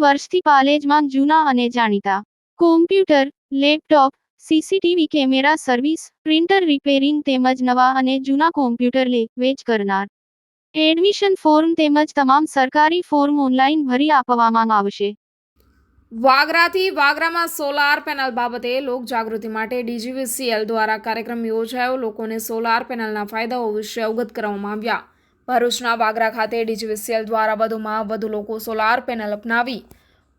વર્ષથી પાલેજમાં જૂના અને જાણીતા computer, laptop, CCTV camera service, printer repairing તેમજ નવા અને જૂના કોમ્પ્યુટર લે વેચ કરનાર. એડમિશન ફોર્મ તેમજ તમામ સરકારી ફોર્મ ઓનલાઈન ભરી આપવામાં આવશે. વાગરાથી વાગરામાં સોલાર પેનલ બાબતે લોકજાગૃતિ માટે ડીજીવીસીએલ દ્વારા કાર્યક્રમ યોજાયો. લોકોને સોલાર પેનલના ફાયદાઓ વિશે અવગત કરવામાં આવ્યા. ભરૂચના વાગરા ખાતે ડીજીવીસીએલ દ્વારા વધુમાં વધુ લોકો સોલાર પેનલ અપનાવી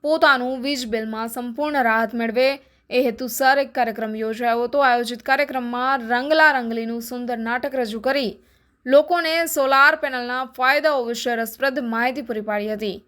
પોતાનું વીજ બિલમાં સંપૂર્ણ રાહત મેળવે એ હેતુસર એક કાર્યક્રમ યોજાયો હતો. આયોજિત કાર્યક્રમમાં રંગલા રંગલીનું સુંદર નાટક રજૂ કરી લોકોને સોલાર પેનલના ફાયદાઓ વિશે રસપ્રદ માહિતી પૂરી પાડી હતી.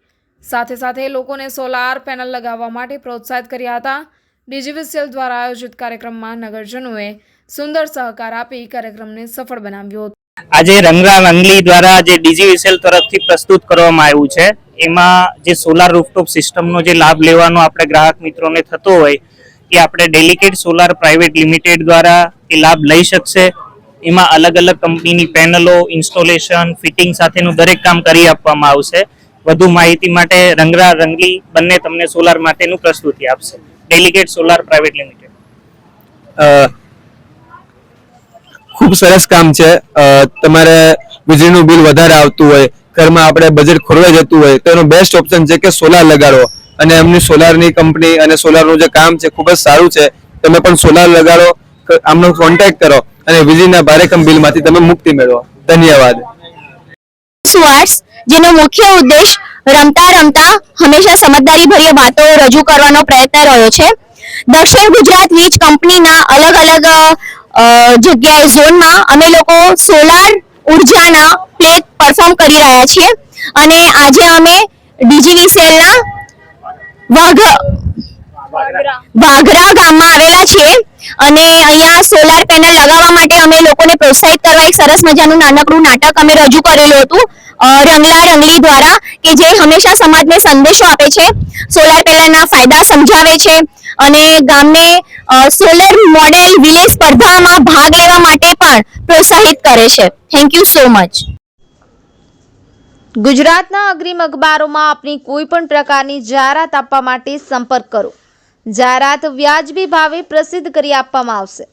સાથે સાથે લોકોને સોલાર પેનલ લગાવવા માટે પ્રોત્સાહિત કર્યા હતા. ડીજીવીસીએલ દ્વારા આયોજિત કાર્યક્રમમાં નગરજનોએ સુંદર સહકાર આપી કાર્યક્રમને સફળ બનાવ્યો હતો. આજે રંગલા રંગલી દ્વારા જે ડીજીવીસીએલ તરફથી પ્રસ્તુત કરવામાં આવ્યું છે એમાં જે સોલાર રૂફટોપ સિસ્ટમનો જે લાભ લેવાનો આપણે ગ્રાહક મિત્રોને થતો હોય એ આપણે ડેલિકેટ સોલાર પ્રાઇવેટ લિમિટેડ દ્વારા એ લાભ લઈ શકશે. એમાં અલગ અલગ કંપનીની પેનલો, ઇન્સ્ટોલેશન, ફિટિંગ સાથેનું દરેક કામ કરી આપવામાં આવશે. વધુ માહિતી માટે રંગલા રંગલી બંને તમને સોલાર માટેનું પ્રસ્તુતિ આપશે. Delicate solar private limited. ખૂબ સરસ કામ છે. તમારે વીજળીનું બિલ વધારે આવતું હોય, ઘરમાં આપણે બજેટ ખોરવાઈ જતું હોય તો એનો બેસ્ટ ઓપ્શન છે કે સોલાર લગાડો. અને એમની સોલારની કંપની અને સોલારનું જે કામ છે ખૂબ જ સારું છે. તમે પણ સોલાર લગાડો, આમનો કોન્ટેક્ટ કરો અને વીજળીના ભારેકમ બિલમાંથી તમે મુક્તિ મેળવો. ધન્યવાદ. જેનો મુખ્ય ઉદ્દેશ રમતા રમતા હંમેશા સમજદારીભરી વાતો રજૂ કરવાનો પ્રયત્ન રહ્યો છે. દક્ષિણ ગુજરાત વીજ કંપનીના અલગ અલગ જગ્યાએ ઝોનમાં અમે લોકો સોલાર ઉર્જાના પ્લે પરફોર્મ કરી રહ્યા છીએ અને આજે અમે ડીજીવીસીએલના વાઘરા ગામમાં આવેલા છીએ અને અહીંયા સોલાર પેનલ લગાવવા માટે અમે લોકોને પ્રોત્સાહિત કરવા એક સરસ મજાનું નાનકડું નાટક અમે રજૂ કરેલું હતું રંગલા રંગલી દ્વારા, કે જે હંમેશા સમાજને સંદેશો આપે છે, સોલાર પેનલના ફાયદા સમજાવે છે અને ગામને સોલર મોડેલ વિલેજ સ્પર્ધામાં ભાગ લેવા માટે પણ પ્રોત્સાહિત કરે છે. Thank you so much. ગુજરાતના અગ્રીમ અખબારોમાં આપની કોઈ પણ પ્રકારની જાહેરાત આપવા માટે સંપર્ક કરો. જાહેરાત વ્યાજબી ભાવે પ્રસિદ્ધ કરી આપવામાં આવશે.